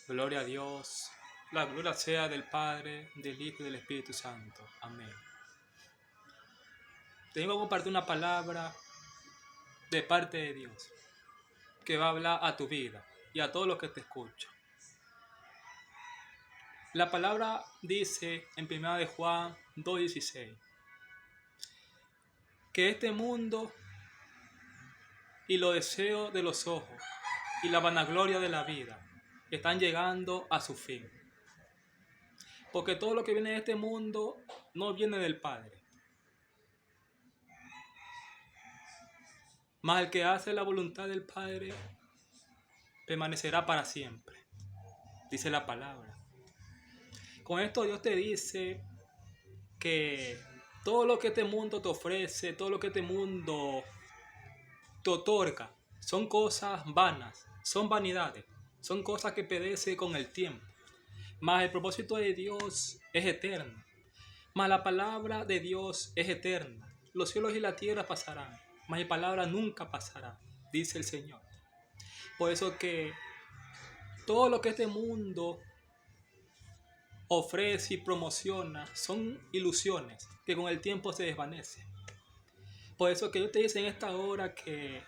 Gloria a Dios. La gloria sea del Padre, del Hijo y del Espíritu Santo. Amén. Tengo que compartir una palabra de parte de Dios que va a hablar a tu vida y a todos los que te escuchan. La palabra dice en 1 de Juan 2:16 que este mundo y los deseos de los ojos y la vanagloria de la vida están llegando a su fin. Porque todo lo que viene de este mundo no viene del Padre. Mas el que hace la voluntad del Padre permanecerá para siempre, dice la palabra. Con esto Dios te dice que todo lo que este mundo te ofrece, todo lo que este mundo te otorga, son cosas vanas, son vanidades, son cosas que perecen con el tiempo. Mas el propósito de Dios es eterno. Mas la palabra de Dios es eterna. Los cielos y la tierra pasarán, mas mi palabra nunca pasará, dice el Señor. Por eso que todo lo que este mundo ofrece y promociona son ilusiones que con el tiempo se desvanecen. Por eso que yo te dice en esta hora que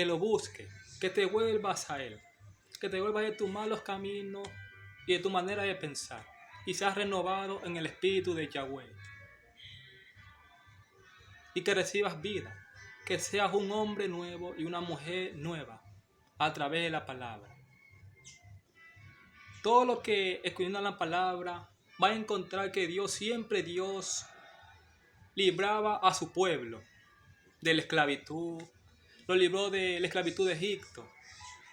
lo busques, que te vuelvas a Él, que te vuelvas de tus malos caminos y de tu manera de pensar y seas renovado en el espíritu de Yahweh y que recibas vida, que seas un hombre nuevo y una mujer nueva a través de la palabra. Todo lo que escudriña la palabra va a encontrar que Dios libraba a su pueblo de la esclavitud, lo libró de la esclavitud de Egipto,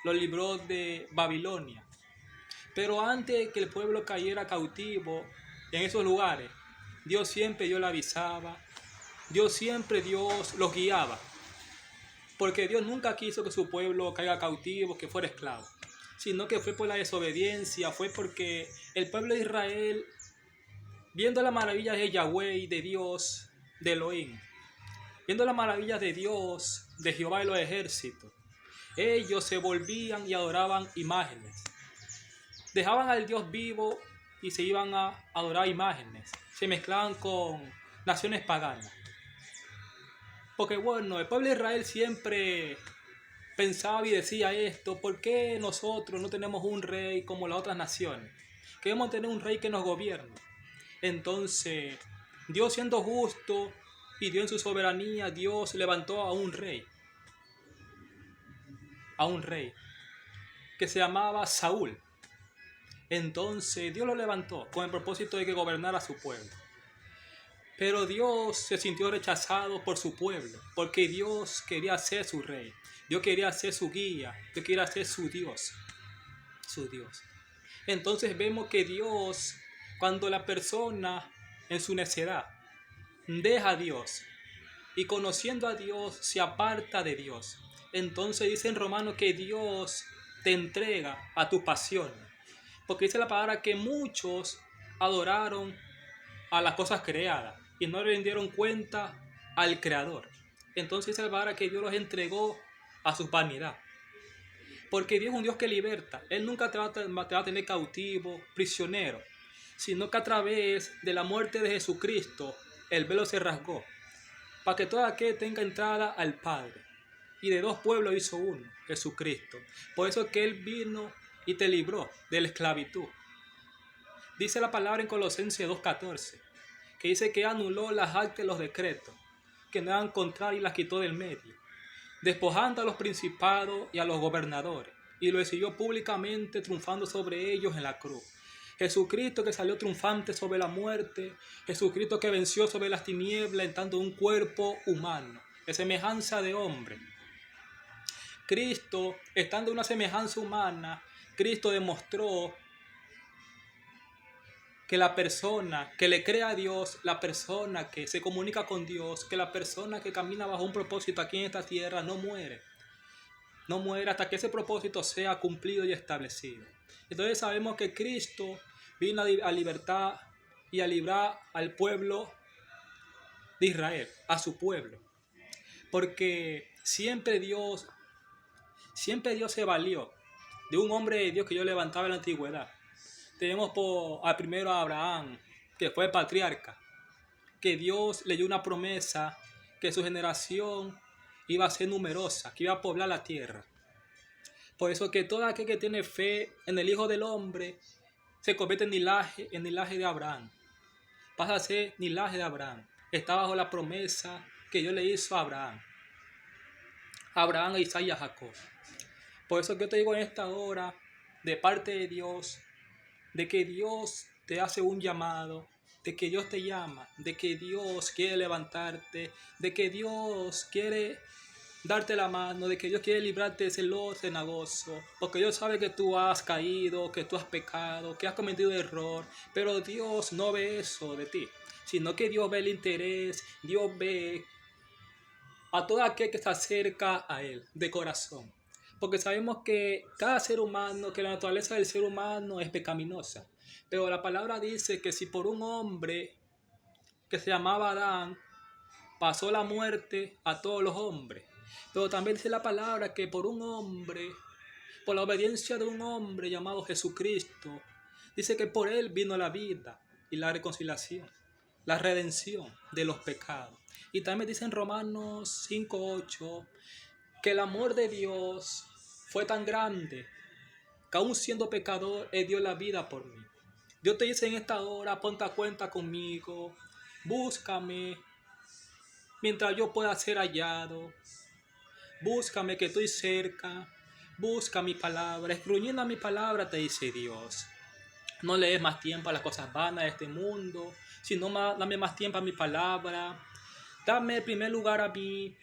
lo libró de Babilonia. Pero antes que el pueblo cayera cautivo en esos lugares, Dios le avisaba, Dios los guiaba. Porque Dios nunca quiso que su pueblo caiga cautivo, que fuera esclavo, sino que fue por la desobediencia, fue porque el pueblo de Israel, viendo las maravillas de Yahweh y de Dios, de Elohim, viendo las maravillas de Dios, de Jehová de los ejércitos, ellos se volvían y adoraban imágenes. Dejaban al Dios vivo y se iban a adorar imágenes. Se mezclaban con naciones paganas. Porque bueno, el pueblo de Israel siempre pensaba y decía esto: ¿por qué nosotros no tenemos un rey como las otras naciones? Queremos tener un rey que nos gobierne. Entonces, Dios, siendo justo y Dios en su soberanía, Dios levantó a un rey que se llamaba Saúl. Entonces Dios lo levantó con el propósito de que gobernara a su pueblo. Pero Dios se sintió rechazado por su pueblo, porque Dios quería ser su rey, Dios quería ser su guía, Dios quería ser su Dios. Entonces vemos que Dios, cuando la persona en su necedad deja a Dios y conociendo a Dios se aparta de Dios, entonces dice en Romanos que Dios te entrega a tus pasiones. Porque dice la palabra que muchos adoraron a las cosas creadas y no le rindieron cuenta al Creador. Entonces dice la palabra que Dios los entregó a su vanidad. Porque Dios es un Dios que liberta. Él nunca te va a tener cautivo, prisionero, sino que a través de la muerte de Jesucristo el velo se rasgó para que todo aquel tenga entrada al Padre. Y de dos pueblos hizo uno, Jesucristo. Por eso es que Él vino y te libró de la esclavitud. Dice la palabra en Colosenses 2:14, que dice que anuló las actas de los decretos, que no eran contrarias y las quitó del medio, despojando a los principados y a los gobernadores, y lo exhibió públicamente, triunfando sobre ellos en la cruz. Jesucristo que salió triunfante sobre la muerte, Jesucristo que venció sobre las tinieblas en tanto un cuerpo humano, de semejanza de hombre. Cristo, estando en una semejanza humana, Cristo demostró que la persona que le cree a Dios, la persona que se comunica con Dios, que la persona que camina bajo un propósito aquí en esta tierra no muere. No muere hasta que ese propósito sea cumplido y establecido. Entonces sabemos que Cristo vino a libertar y a librar al pueblo de Israel, a su pueblo. Porque siempre Dios se valió de un hombre de Dios que Dios levantaba en la antigüedad. Tenemos al primero a Abraham, que fue patriarca, que Dios le dio una promesa que su generación iba a ser numerosa, que iba a poblar la tierra. Por eso que todo aquel que tiene fe en el Hijo del Hombre se convierte en linaje de Abraham. Pasa a ser linaje de Abraham. Está bajo la promesa que Dios le hizo a Abraham. Abraham, Isaac y a Jacob. Por eso que yo te digo en esta hora, de parte de Dios, de que Dios te hace un llamado, de que Dios te llama, de que Dios quiere levantarte, de que Dios quiere darte la mano, de que Dios quiere librarte de ese lodo cenagoso, porque Dios sabe que tú has caído, que tú has pecado, que has cometido error, pero Dios no ve eso de ti, sino que Dios ve el interés, Dios ve a todo aquel que se acerca a Él de corazón. Porque sabemos que cada ser humano, que la naturaleza del ser humano es pecaminosa. Pero la palabra dice que si por un hombre que se llamaba Adán pasó la muerte a todos los hombres. Pero también dice la palabra que por un hombre, por la obediencia de un hombre llamado Jesucristo, dice que por él vino la vida y la reconciliación, la redención de los pecados. Y también dice en Romanos 5:8 que el amor de Dios fue tan grande que aún siendo pecador, Él dio la vida por mí. Dios te dice en esta hora, ponte a cuenta conmigo, búscame mientras yo pueda ser hallado, búscame que estoy cerca, busca mi palabra, escudriña mi palabra, te dice Dios. No le des más tiempo a las cosas vanas de este mundo, sino dame más tiempo a mi palabra. Dame el primer lugar a mí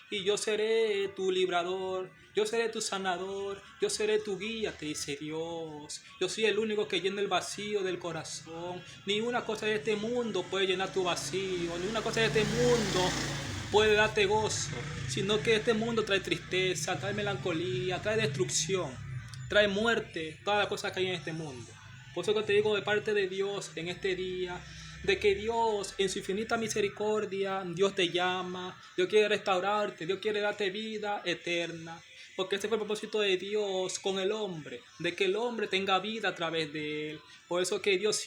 y yo seré tu librador, yo seré tu sanador, yo seré tu guía, te dice Dios. Yo soy el único que llena el vacío del corazón. Ni una cosa de este mundo puede llenar tu vacío, ni una cosa de este mundo puede darte gozo, sino que este mundo trae tristeza, trae melancolía, trae destrucción, trae muerte, todas las cosas que hay en este mundo. Por eso que te digo de parte de Dios en este día, de que Dios en su infinita misericordia, Dios te llama, Dios quiere restaurarte, Dios quiere darte vida eterna. Porque ese fue el propósito de Dios con el hombre, de que el hombre tenga vida a través de él. Por eso que Dios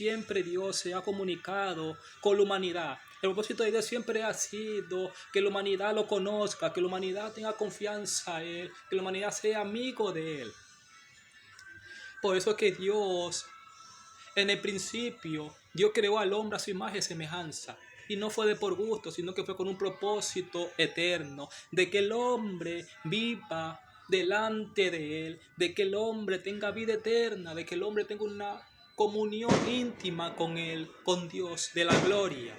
se ha comunicado con la humanidad. El propósito de Dios siempre ha sido que la humanidad lo conozca, que la humanidad tenga confianza en Él, que la humanidad sea amigo de Él. Por eso que Dios, en el principio, Dios creó al hombre a su imagen y semejanza. Y no fue de por gusto, sino que fue con un propósito eterno, de que el hombre viva delante de Él, de que el hombre tenga vida eterna, de que el hombre tenga una comunión íntima con Él, con Dios, de la gloria.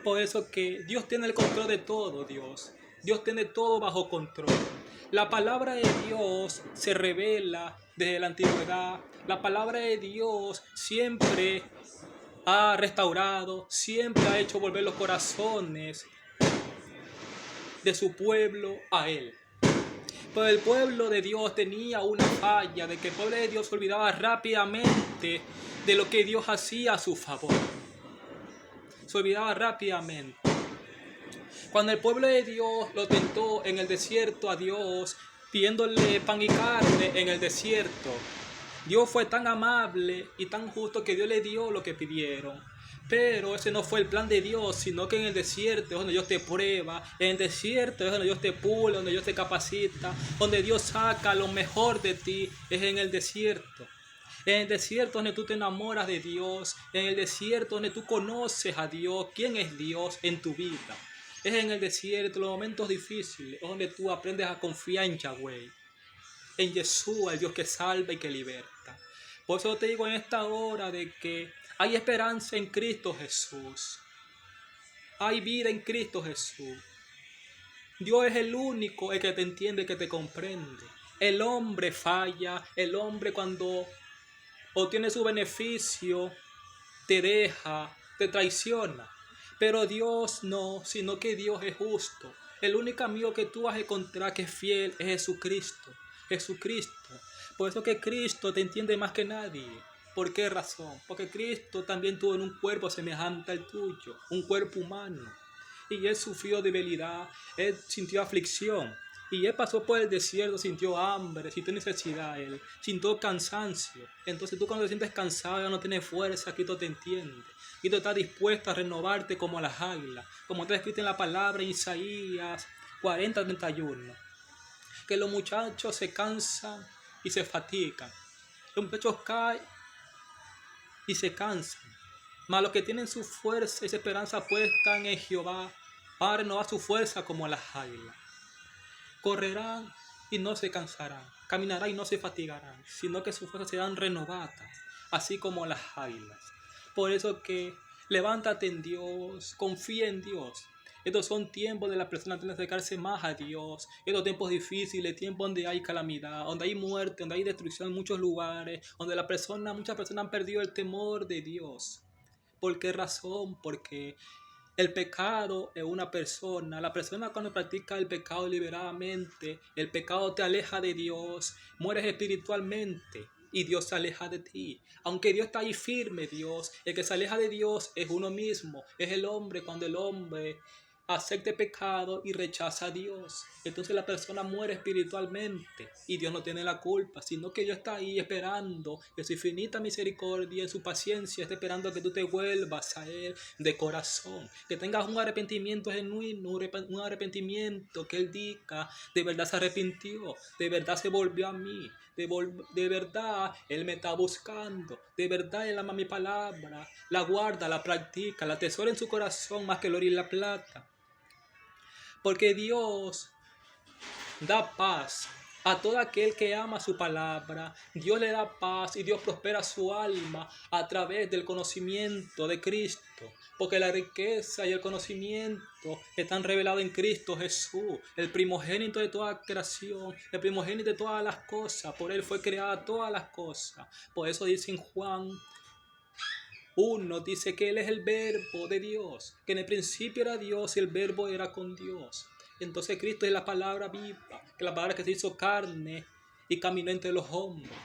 Por eso que Dios tiene el control de todo, Dios. Dios tiene todo bajo control. La palabra de Dios se revela desde la antigüedad. La palabra de Dios siempre ha restaurado, siempre ha hecho volver los corazones de su pueblo a Él. Pero el pueblo de Dios tenía una falla, de que el pueblo de Dios se olvidaba rápidamente de lo que Dios hacía a su favor. Se olvidaba rápidamente. Cuando el pueblo de Dios lo tentó en el desierto a Dios, pidiéndole pan y carne en el desierto, Dios fue tan amable y tan justo que Dios le dio lo que pidieron. Pero ese no fue el plan de Dios, sino que en el desierto es donde Dios te prueba, en el desierto es donde Dios te pule, donde Dios te capacita, donde Dios saca lo mejor de ti, es en el desierto. En el desierto donde tú te enamoras de Dios, en el desierto donde tú conoces a Dios, quién es Dios en tu vida. Es en el desierto, los momentos difíciles, donde tú aprendes a confiar en Yahweh, en Jesús, el Dios que salva y que liberta. Por eso te digo en esta hora de que hay esperanza en Cristo Jesús. Hay vida en Cristo Jesús. Dios es el único el que te entiende, que te comprende. El hombre falla, el hombre cuando obtiene su beneficio, te deja, te traiciona. Pero Dios no, sino que Dios es justo. El único amigo que tú vas a encontrar que es fiel es Jesucristo. Jesucristo. Por eso que Cristo te entiende más que nadie. ¿Por qué razón? Porque Cristo también tuvo en un cuerpo semejante al tuyo, un cuerpo humano. Y Él sufrió debilidad, Él sintió aflicción. Y él pasó por el desierto, sintió hambre, sintió necesidad, él sintió cansancio. Entonces tú cuando te sientes cansado, ya no tienes fuerza, Cristo te entiende. Cristo está dispuesto a renovarte como las águilas, como está escrito en la palabra en Isaías 40:31. Que los muchachos se cansan y se fatigan. Los muchachos caen y se cansan. Mas los que tienen su fuerza y su esperanza puesta en Jehová, van a renovar su fuerza como las águilas. Correrán y no se cansarán, caminarán y no se fatigarán, sino que sus fuerzas serán renovadas, así como las águilas. Por eso que levántate en Dios, confía en Dios. Estos son tiempos de la persona tiene que acercarse más a Dios. Estos tiempos difíciles, tiempos donde hay calamidad, donde hay muerte, donde hay destrucción en muchos lugares, donde muchas personas han perdido el temor de Dios. ¿Por qué razón? Porque el pecado es una persona. La persona cuando practica el pecado deliberadamente, el pecado te aleja de Dios, mueres espiritualmente y Dios se aleja de ti. Aunque Dios está ahí firme, Dios, el que se aleja de Dios es uno mismo, es el hombre cuando el hombre acepta pecado y rechaza a Dios. Entonces la persona muere espiritualmente y Dios no tiene la culpa, sino que Dios está ahí esperando en su infinita misericordia, en su paciencia, está esperando que tú te vuelvas a Él de corazón, que tengas un arrepentimiento genuino, un arrepentimiento que Él diga, de verdad se arrepintió, de verdad se volvió a mí, de verdad Él me está buscando, de verdad Él ama mi palabra, la guarda, la practica, la atesora en su corazón más que el oro y la plata. Porque Dios da paz a todo aquel que ama su palabra. Dios le da paz y Dios prospera su alma a través del conocimiento de Cristo. Porque la riqueza y el conocimiento están revelados en Cristo Jesús, el primogénito de toda creación, el primogénito de todas las cosas. Por Él fue creada todas las cosas. Por eso dice en Juan 1, dice que Él es el verbo de Dios, que en el principio era Dios y el verbo era con Dios. Entonces Cristo es la palabra viva, que la palabra que se hizo carne y caminó entre los hombres.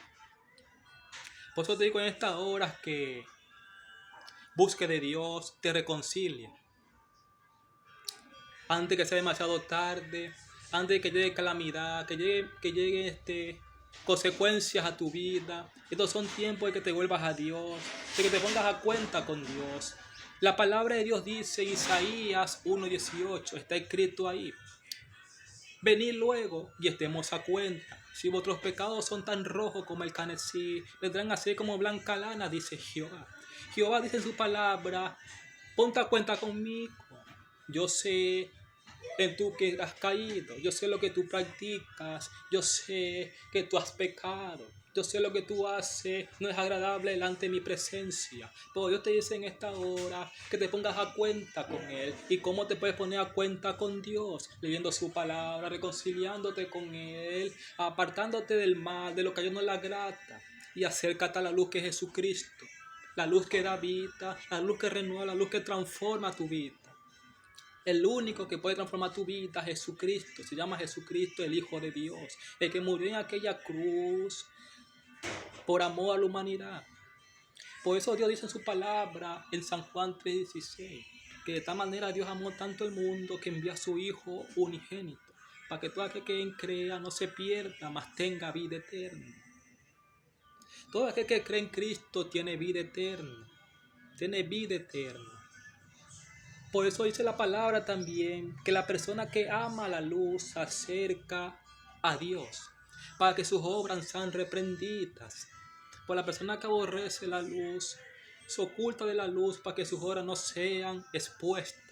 Por eso te digo en estas horas que busque de Dios, te reconcilia. Antes que sea demasiado tarde, antes de que llegue calamidad, que llegue consecuencias a tu vida. Estos son tiempos de que te vuelvas a Dios, de que te pongas a cuenta con Dios. La palabra de Dios dice en Isaías 1:18, está escrito ahí: venid luego y estemos a cuenta. Si vuestros pecados son tan rojos como el carmesí, vendrán a ser como blanca lana, dice Jehová. Jehová dice en su palabra: ponte a cuenta conmigo. Yo sé en tú que has caído, yo sé lo que tú practicas, yo sé que tú has pecado, yo sé lo que tú haces no es agradable delante de mi presencia. Pero Dios te dice en esta hora que te pongas a cuenta con Él. ¿Y cómo te puedes poner a cuenta con Dios? Leyendo su palabra, reconciliándote con Él, apartándote del mal, de lo que a Dios no le agrada, y acércate a la luz que es Jesucristo, la luz que da vida, la luz que renueva, la luz que transforma tu vida. El único que puede transformar tu vida es Jesucristo. Se llama Jesucristo, el Hijo de Dios. El que murió en aquella cruz por amor a la humanidad. Por eso Dios dice en su palabra en San Juan 3:16, que de tal manera Dios amó tanto el mundo que envió a su Hijo unigénito, para que todo aquel que crea no se pierda, mas tenga vida eterna. Todo aquel que cree en Cristo tiene vida eterna. Tiene vida eterna. Por eso dice la palabra también que la persona que ama la luz se acerca a Dios, para que sus obras sean reprendidas. Por la persona que aborrece la luz, se oculta de la luz para que sus obras no sean expuestas.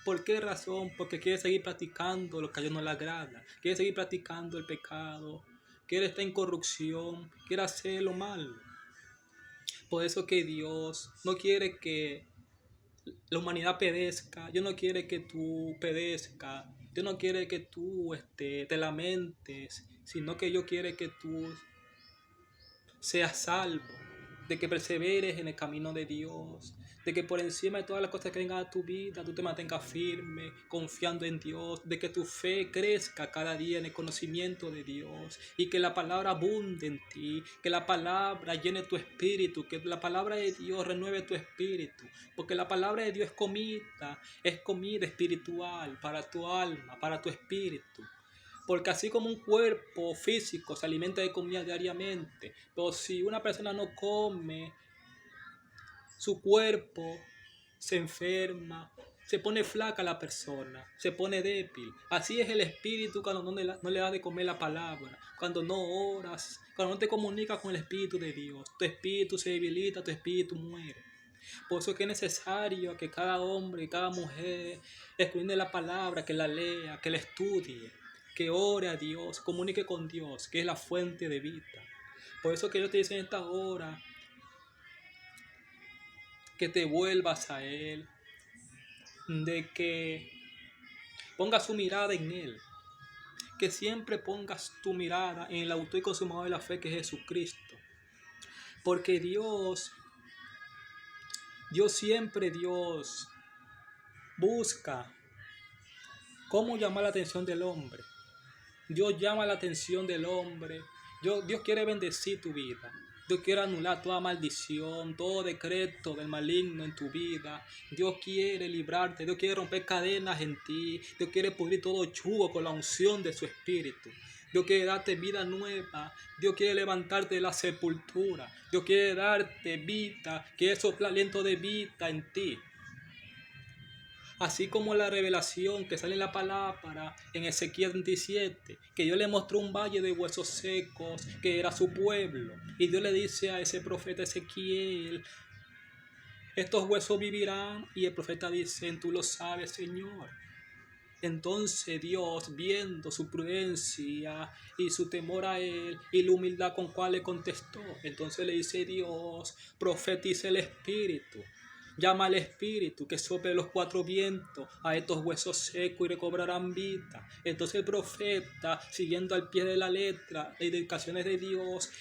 ¿Por qué razón? Porque quiere seguir practicando lo que a Dios no le agrada. Quiere seguir practicando el pecado. Quiere estar en corrupción. Quiere hacer lo malo. Por eso que Dios no quiere que la humanidad perezca. Dios no quiere que tú perezcas. Dios no quiere que tú te lamentes, sino que Dios quiere que tú seas salvo, de que perseveres en el camino de Dios, de que por encima de todas las cosas que vengan a tu vida, tú te mantengas firme, confiando en Dios, de que tu fe crezca cada día en el conocimiento de Dios y que la palabra abunde en ti, que la palabra llene tu espíritu, que la palabra de Dios renueve tu espíritu, porque la palabra de Dios es comida espiritual para tu alma, para tu espíritu. Porque así como un cuerpo físico se alimenta de comida diariamente, pero si una persona no come, su cuerpo se enferma, se pone flaca la persona, se pone débil. Así es el espíritu cuando no le das de comer la palabra, cuando no oras, cuando no te comunicas con el Espíritu de Dios. Tu espíritu se debilita, tu espíritu muere. Por eso es que es necesario que cada hombre y cada mujer escudriñe la palabra, que la lea, que la estudie, que ore a Dios, comunique con Dios, que es la fuente de vida. Por eso que Dios te dice en esta hora que te vuelvas a Él, de que pongas su mirada en Él, que siempre pongas tu mirada en el autor y consumador de la fe, que es Jesucristo. Porque Dios siempre busca cómo llamar la atención del hombre. Dios llama la atención del hombre. Dios quiere bendecir tu vida. Dios quiere anular toda maldición, todo decreto del maligno en tu vida. Dios quiere librarte. Dios quiere romper cadenas en ti. Dios quiere pudrir todo yugo con la unción de su espíritu. Dios quiere darte vida nueva. Dios quiere levantarte de la sepultura. Dios quiere darte vida. Quiere soplar aliento de vida en ti. Así como la revelación que sale en la palabra en Ezequiel 27, que Dios le mostró un valle de huesos secos, que era su pueblo. Y Dios le dice a ese profeta Ezequiel, estos huesos vivirán. Y el profeta dice, tú lo sabes, Señor. Entonces Dios, viendo su prudencia y su temor a Él y la humildad con cual le contestó, entonces le dice Dios, profetiza el Espíritu. Llama al Espíritu que sople los cuatro vientos a estos huesos secos y recobrarán vida. Entonces el profeta, siguiendo al pie de la letra e indicaciones de Dios,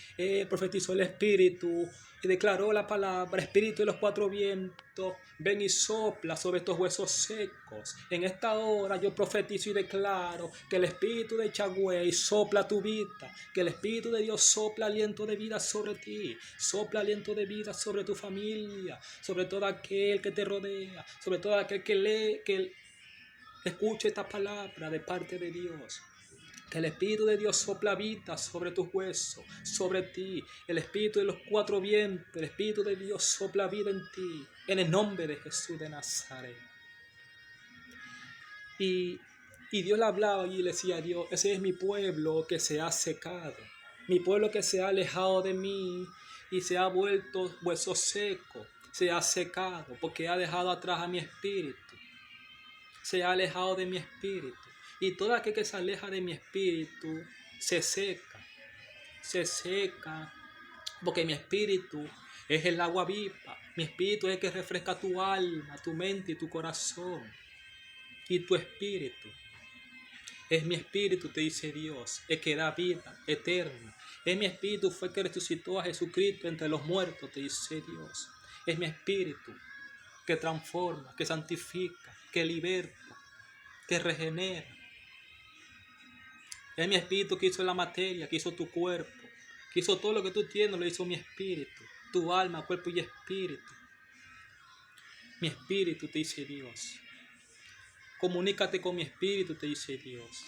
profetizó el Espíritu y declaró la palabra, Espíritu de los cuatro vientos, ven y sopla sobre estos huesos secos. En esta hora yo profetizo y declaro que el Espíritu de Yahweh sopla tu vida, que el Espíritu de Dios sopla aliento de vida sobre ti, sopla aliento de vida sobre tu familia, sobre todo aquel que te rodea, sobre todo aquel que lee, que escuche esta palabra de parte de Dios. Que el Espíritu de Dios sopla vida sobre tus huesos, sobre ti. El Espíritu de los cuatro vientos, el Espíritu de Dios sopla vida en ti. En el nombre de Jesús de Nazaret. Y Dios le hablaba y le decía a Dios, ese es mi pueblo que se ha secado. Mi pueblo que se ha alejado de mí y se ha vuelto hueso seco. Se ha secado porque ha dejado atrás a mi espíritu. Se ha alejado de mi espíritu. Y todo aquel que se aleja de mi espíritu se seca, porque mi espíritu es el agua viva. Mi espíritu es el que refresca tu alma, tu mente y tu corazón. Y tu espíritu es mi espíritu, te dice Dios, el que da vida eterna. Es mi espíritu fue el que resucitó a Jesucristo entre los muertos, te dice Dios. Es mi espíritu que transforma, que santifica, que liberta, que regenera. Es mi espíritu que hizo la materia, que hizo tu cuerpo, que hizo todo lo que tú tienes, lo hizo mi espíritu, tu alma, cuerpo y espíritu. Mi espíritu, te dice Dios. Comunícate con mi espíritu, te dice Dios.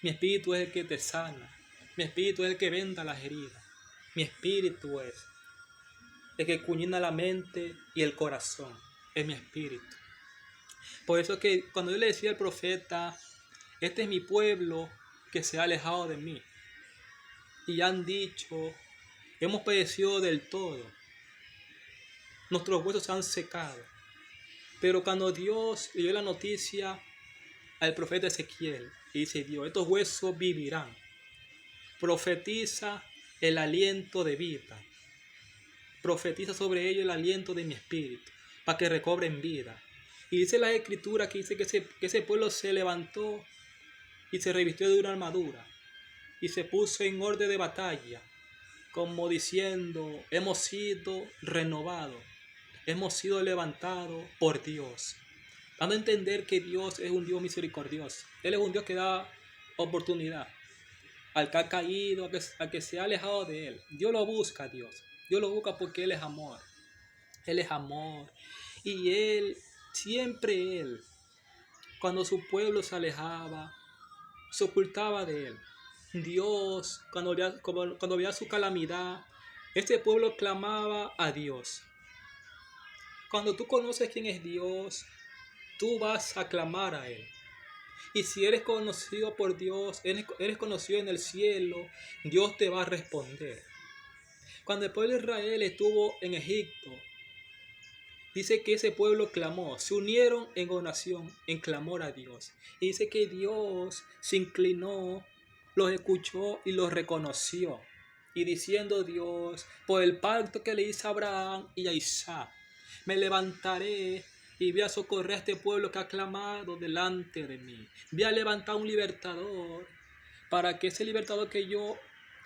Mi espíritu es el que te sana. Mi espíritu es el que venda las heridas. Mi espíritu es el que cuñina la mente y el corazón. Es mi espíritu. Por eso es que cuando yo le decía al profeta, este es mi pueblo que se ha alejado de mí. Y han dicho, hemos perecido del todo. Nuestros huesos se han secado. Pero cuando Dios le dio la noticia al profeta Ezequiel, y dice Dios, estos huesos vivirán. Profetiza el aliento de vida. Profetiza sobre ellos el aliento de mi espíritu, para que recobren vida. Y dice la Escritura que dice que ese pueblo se levantó y se revistió de una armadura y se puso en orden de batalla, como diciendo, hemos sido renovados, hemos sido levantados por Dios, dando a entender que Dios es un Dios misericordioso. Él es un Dios que da oportunidad al que ha caído, al que se ha alejado de Él. Dios lo busca, Dios lo busca porque Él es amor. Él es amor. Y Él, siempre Él, cuando su pueblo se alejaba, se ocultaba de él. Dios, cuando veía su calamidad, este pueblo clamaba a Dios. Cuando tú conoces quién es Dios, tú vas a clamar a Él. Y si eres conocido por Dios, eres conocido en el cielo, Dios te va a responder. Cuando el pueblo de Israel estuvo en Egipto, dice que ese pueblo clamó, se unieron en oración, en clamor a Dios. Y dice que Dios se inclinó, los escuchó y los reconoció. Y diciendo Dios, por el pacto que le hice a Abraham y a Isaac, me levantaré y voy a socorrer a este pueblo que ha clamado delante de mí. Voy a levantar un libertador para que ese libertador que yo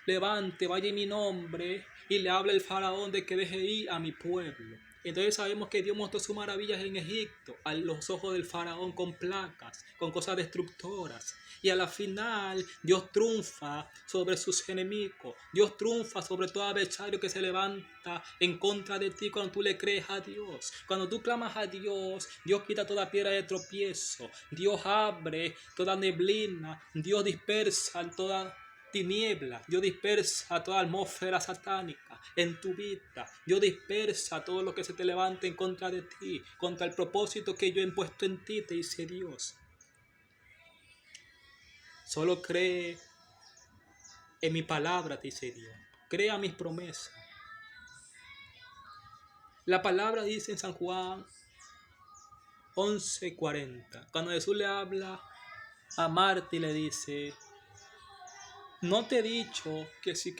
levante vaya en mi nombre y le hable al faraón de que deje ir a mi pueblo. Entonces sabemos que Dios mostró sus maravillas en Egipto a los ojos del faraón con placas, con cosas destructoras. Y a la final Dios triunfa sobre sus enemigos. Dios triunfa sobre todo adversario que se levanta en contra de ti cuando tú le crees a Dios. Cuando tú clamas a Dios, Dios quita toda piedra de tropiezo. Dios abre toda neblina. Dios dispersa toda tiniebla. Dios dispersa toda atmósfera satánica en tu vida. Dios dispersa todo lo que se te levante en contra de ti, contra el propósito que yo he puesto en ti, te dice Dios. Solo cree en mi palabra, te dice Dios. Crea mis promesas. La palabra dice en San Juan 11:40, cuando Jesús le habla a Marta y le dice: no te he dicho que si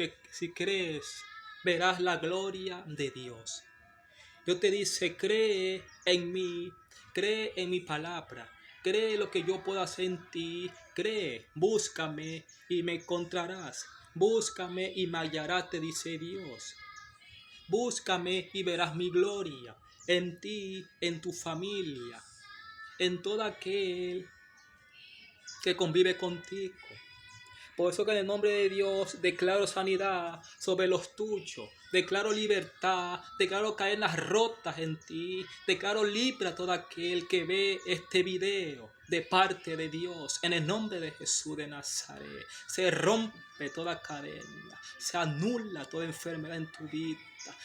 crees verás la gloria de Dios. Dios te dice: cree en mí, cree en mi palabra, cree lo que yo puedo hacer en ti, cree, búscame y me encontrarás, búscame y me hallarás, te dice Dios. Búscame y verás mi gloria en ti, en tu familia, en todo aquel que convive contigo. Por eso que en el nombre de Dios declaro sanidad sobre los tuyos, declaro libertad, declaro cadenas rotas en ti, declaro libre a todo aquel que ve este video de parte de Dios. En el nombre de Jesús de Nazaret se rompe toda cadena, se anula toda enfermedad en tu vida.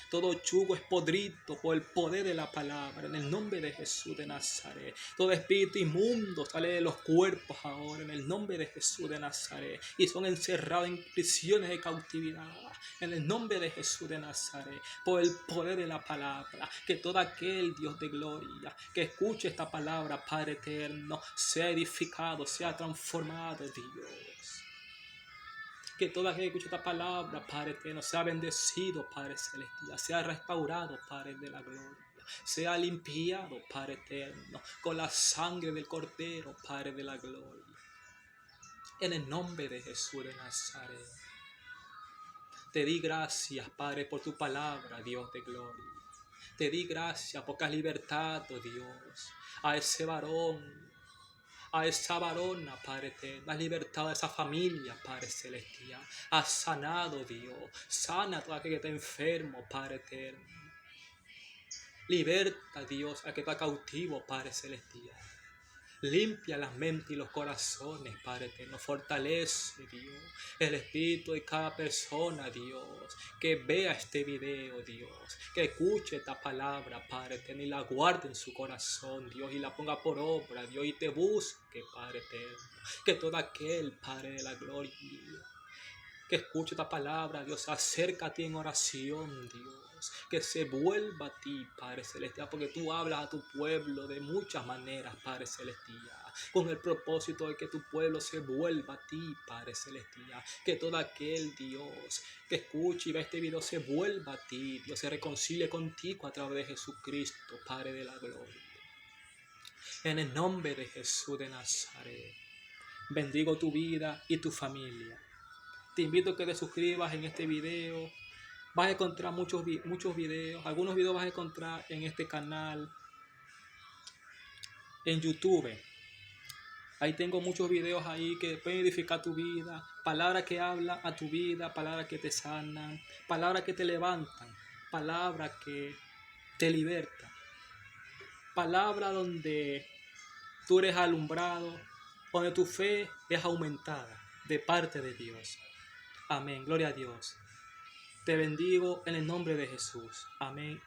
Todo yugo es podrido por el poder de la palabra. En el nombre de Jesús de Nazaret. Todo espíritu inmundo sale de los cuerpos ahora. En el nombre de Jesús de Nazaret. Y son encerrados en prisiones de cautividad. En el nombre de Jesús de Nazaret. Por el poder de la palabra. Que todo aquel Dios de gloria que escuche esta palabra, Padre eterno, sea edificado, sea transformado, Dios. Que todo aquel que escuche esta palabra, Padre eterno, sea bendecido, Padre celestial, sea restaurado, Padre de la gloria, sea limpiado, Padre eterno, con la sangre del Cordero, Padre de la gloria. En el nombre de Jesús de Nazaret, te di gracias, Padre, por tu palabra, Dios de gloria. Te di gracias porque has libertado, Dios, a ese varón, a esa varona, Padre eterno, has libertado a esa familia, Padre celestial, has sanado, Dios, sana a todo aquel que está enfermo, Padre eterno, liberta, Dios, a que está cautivo, Padre celestial, limpia las mentes y los corazones, Padre eterno, fortalece, Dios, el espíritu de cada persona, Dios, que vea este video, Dios, que escuche esta palabra, Padre eterno, y la guarde en su corazón, Dios, y la ponga por obra, Dios, y te busque, Padre eterno, que todo aquel, Padre de la gloria, que escuche esta palabra, Dios, acércate en oración, Dios, que se vuelva a ti, Padre celestial, porque tú hablas a tu pueblo de muchas maneras, Padre celestial, con el propósito de que tu pueblo se vuelva a ti, Padre celestial, que todo aquel, Dios, que escuche y vea este video se vuelva a ti, Dios, se reconcilie contigo a través de Jesucristo, Padre de la gloria. En el nombre de Jesús de Nazaret, bendigo tu vida y tu familia. Te invito a que te suscribas en este video. Vas a encontrar muchos videos. Algunos videos vas a encontrar en este canal, en YouTube. Ahí tengo muchos videos ahí que pueden edificar tu vida. Palabras que hablan a tu vida, palabras que te sanan, palabras que te levantan, palabras que te libertan. Palabras donde tú eres alumbrado, donde tu fe es aumentada de parte de Dios. Amén. Gloria a Dios. Te bendigo en el nombre de Jesús. Amén.